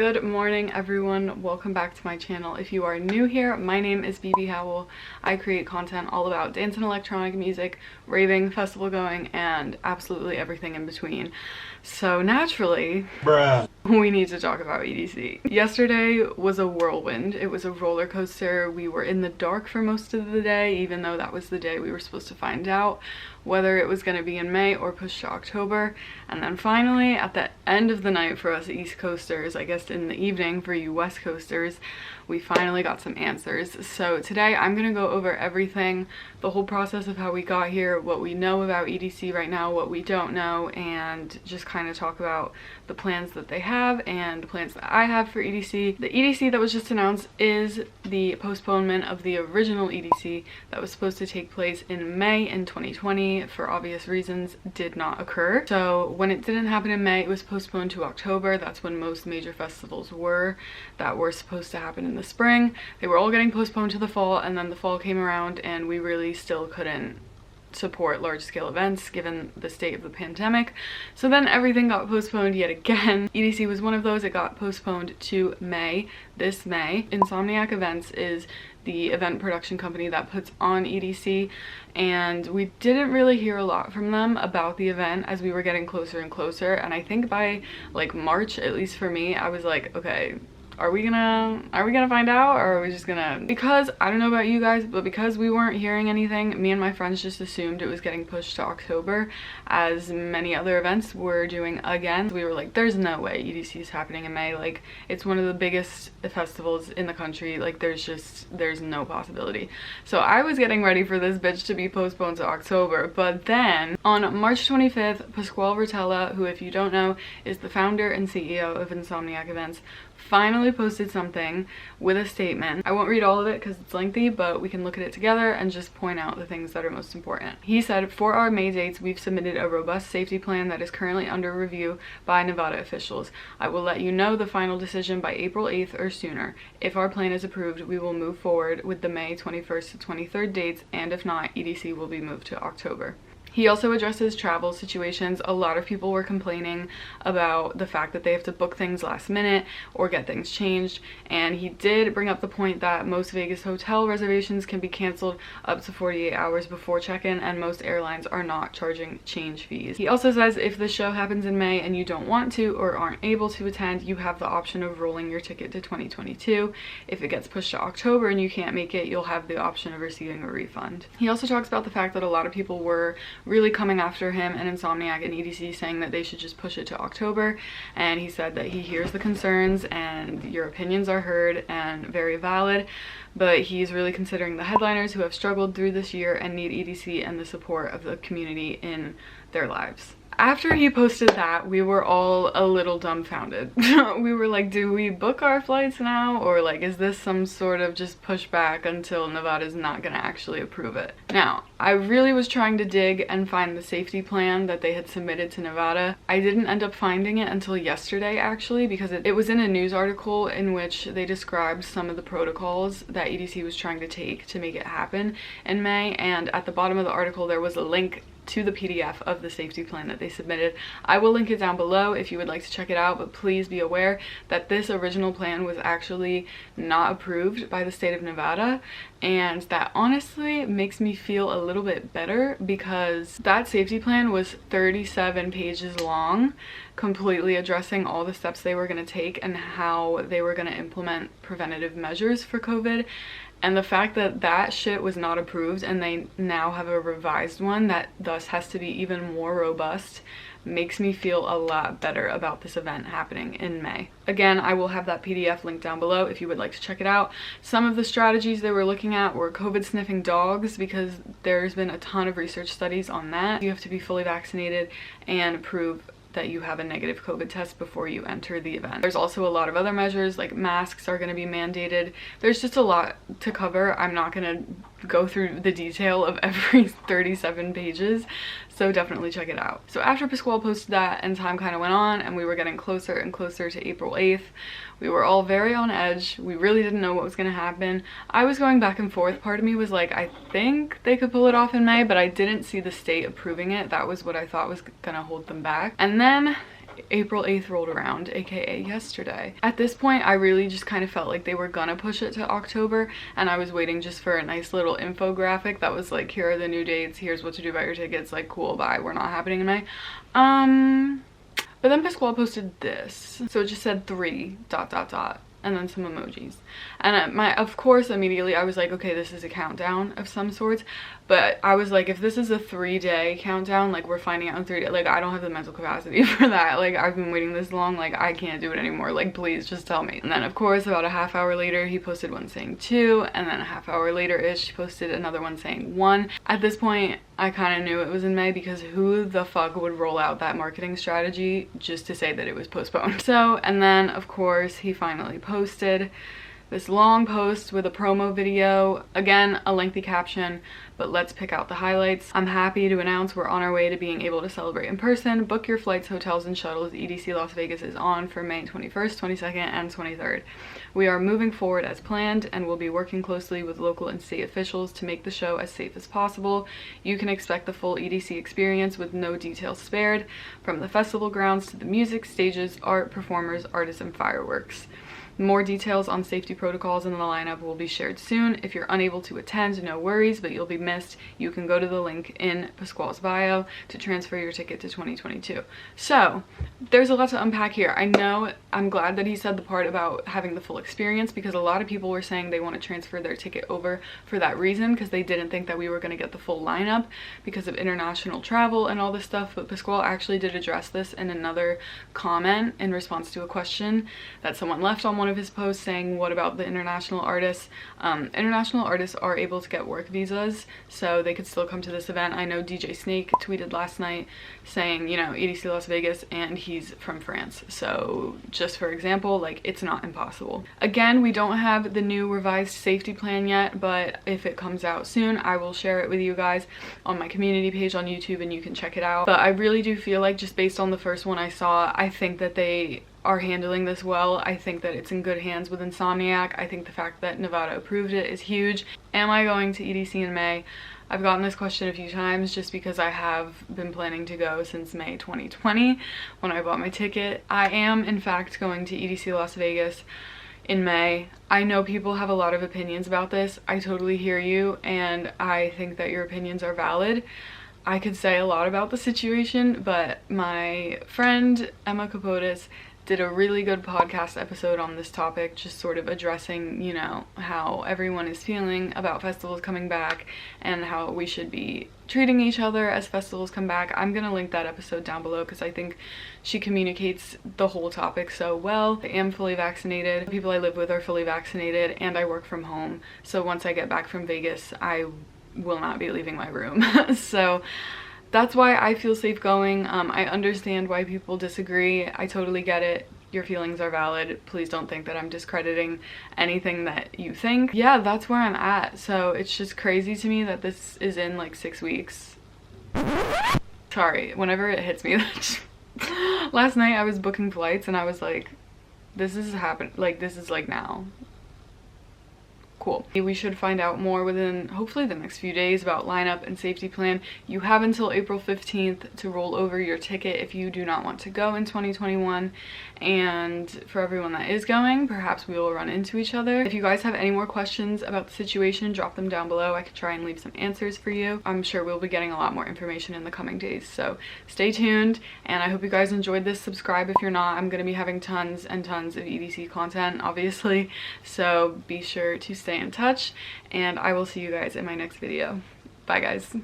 Good morning everyone, welcome back to my channel. If you are new here, my name is Bebe Howell. I create content all about dance and electronic music, raving, festival going, and absolutely everything in between. So naturally, we need to talk about EDC. Yesterday was a whirlwind. It was a roller coaster. We were in the dark for most of the day, even though that was the day we were supposed to find out whether it was going to be in May or pushed to October. And then finally, at the end of the night for us East Coasters, I guess in the evening for you West Coasters, we finally got some answers. So today I'm going to go over everything, the whole process of how we got here, what we know about EDC right now, what we don't know, and just kind of talk about the plans that they have and the plans that I have for EDC. The EDC that was just announced is the postponement of the original EDC that was supposed to take place in May in 2020. For obvious reasons did not occur. So when it didn't happen in May, it was postponed to October. That's when most major festivals were that were supposed to happen in the spring. They were all getting postponed to the fall, and then the fall came around and we really still couldn't support large-scale events given the state of the pandemic. So then everything got postponed yet again. EDC was one of those. It got postponed to May, this May. Insomniac Events is the event production company that puts on EDC, and we didn't really hear a lot from them about the event as we were getting closer and closer. And I think by like March, at least for me, I was like, okay, are we gonna find out, or are we just gonna, because I don't know about you guys, but because we weren't hearing anything, me and my friends just assumed it was getting pushed to October, as many other events were doing again. We were like, there's no way EDC is happening in May. Like, it's one of the biggest festivals in the country. Like, there's no possibility. So I was getting ready for this bitch to be postponed to October. But then on March 25th, Pasquale Rotella, who, if you don't know, is the founder and CEO of Insomniac Events, finally posted something with a statement. I won't read all of it because it's lengthy, but we can look at it together and just point out the things that are most important. He said, for our May dates, we've submitted a robust safety plan that is currently under review by Nevada officials. I will let you know the final decision by April 8th or sooner. If our plan is approved, we will move forward with the May 21st to 23rd dates, and if not, EDC will be moved to October. He also addresses travel situations. A lot of people were complaining about the fact that they have to book things last minute or get things changed, and he did bring up the point that most Vegas hotel reservations can be canceled up to 48 hours before check-in, and most airlines are not charging change fees. He also says if the show happens in May and you don't want to or aren't able to attend, you have the option of rolling your ticket to 2022. If it gets pushed to October and you can't make it, you'll have the option of receiving a refund. He also talks about the fact that a lot of people were really coming after him and Insomniac and EDC, saying that they should just push it to October, and he said that he hears the concerns and your opinions are heard and very valid, but he's really considering the headliners who have struggled through this year and need EDC and the support of the community in their lives. After he posted that, we were all a little dumbfounded. We were like, do we book our flights now? Or like, is this some sort of just pushback until Nevada's not gonna actually approve it? Now, I really was trying to dig and find the safety plan that they had submitted to Nevada. I didn't end up finding it until yesterday, actually, because it was in a news article in which they described some of the protocols that EDC was trying to take to make it happen in May, and at the bottom of the article there was a link to the PDF of the safety plan that they submitted. I will link it down below if you would like to check it out, but please be aware that this original plan was actually not approved by the state of Nevada, and that honestly makes me feel a little bit better because that safety plan was 37 pages long, completely addressing all the steps they were going to take and how they were going to implement preventative measures for COVID. And the fact that that shit was not approved and they now have a revised one that thus has to be even more robust makes me feel a lot better about this event happening in May. Again, I will have that PDF linked down below if you would like to check it out. Some of the strategies they were looking at were COVID sniffing dogs, because there's been a ton of research studies on that. You have to be fully vaccinated and prove that you have a negative COVID test before you enter the event. There's also a lot of other measures, like masks are going to be mandated. There's just a lot to cover. I'm not going to go through the detail of every 37 pages, so definitely check it out. So after Pasquale posted that and time kind of went on and we were getting closer and closer to April 8th, we were all very on edge. We really didn't know what was going to happen. I was going back and forth. Part of me was like, I think they could pull it off in May, but I didn't see the state approving it. That was what I thought was going to hold them back. And then April 8th rolled around, aka yesterday. At this point, I really just kind of felt like they were gonna push it to October, and I was waiting just for a nice little infographic that was like, here are the new dates, here's what to do about your tickets, like cool, bye, we're not happening in May. But then Pasquale posted this. So it just said 3 ... and then some emojis. And of course, immediately I was like, okay, this is a countdown of some sorts. But I was like, if this is a 3-day countdown, like we're finding out in 3 days, like I don't have the mental capacity for that. Like I've been waiting this long, like I can't do it anymore. Like please just tell me. And then of course, about a half hour later, he posted one saying 2, and then a half hour later-ish, he posted another one saying 1. At this point, I kind of knew it was in May, because who the fuck would roll out that marketing strategy just to say that it was postponed? So, and then of course, he finally posted this long post with a promo video. Again, a lengthy caption, but let's pick out the highlights. I'm happy to announce we're on our way to being able to celebrate in person. Book your flights, hotels, and shuttles. EDC Las Vegas is on for May 21st, 22nd, and 23rd. We are moving forward as planned, and we'll be working closely with local and state officials to make the show as safe as possible. You can expect the full EDC experience with no details spared, from the festival grounds to the music, stages, art, performers, artists, and fireworks. More details on safety protocols and the lineup will be shared soon. If you're unable to attend, no worries, but you'll be missed. You can go to the link in Pasquale's bio to transfer your ticket to 2022. So there's a lot to unpack here. I know, I'm glad that he said the part about having the full experience, because a lot of people were saying they want to transfer their ticket over for that reason, because they didn't think that we were going to get the full lineup because of international travel and all this stuff. But Pasquale actually did address this in another comment in response to a question that someone left on one of his posts, saying, what about the international artists? International artists are able to get work visas, so they could still come to this event. I know DJ Snake tweeted last night saying, you know, EDC Las Vegas, and he's from France. So just for example, like, it's not impossible. Again, we don't have the new revised safety plan yet, but if it comes out soon, I will share it with you guys on my community page on YouTube, and you can check it out. But I really do feel like, just based on the first one I saw, I think that they are handling this well. I think that it's in good hands with Insomniac. I think the fact that Nevada approved it is huge. Am I going to EDC in May? I've gotten this question a few times, just because I have been planning to go since May 2020 when I bought my ticket. I am in fact going to EDC Las Vegas in May. I know people have a lot of opinions about this. I totally hear you, and I think that your opinions are valid. I could say a lot about the situation, but my friend Emma Capotis did a really good podcast episode on this topic, just sort of addressing, you know, how everyone is feeling about festivals coming back and how we should be treating each other as festivals come back. I'm gonna link that episode down below, because I think she communicates the whole topic so well. I am fully vaccinated. The people I live with are fully vaccinated, and I work from home. So once I get back from Vegas, I will not be leaving my room. So that's why I feel safe going. I understand why people disagree. I totally get it. Your feelings are valid. Please don't think that I'm discrediting anything that you think. Yeah, that's where I'm at. So it's just crazy to me that this is in like 6 weeks. Sorry, whenever it hits me. Last night I was booking flights and I was like, this is happening. Like, this is like now. Cool. We should find out more within hopefully the next few days about lineup and safety plan. You have until April 15th to roll over your ticket if you do not want to go in 2021. And for everyone that is going, perhaps we will run into each other. If you guys have any more questions about the situation, drop them down below. I could try and leave some answers for you. I'm sure we'll be getting a lot more information in the coming days. So stay tuned, and I hope you guys enjoyed this. Subscribe if you're not. I'm going to be having tons and tons of EDC content, obviously. So be sure to stay in touch, and I will see you guys in my next video. Bye guys.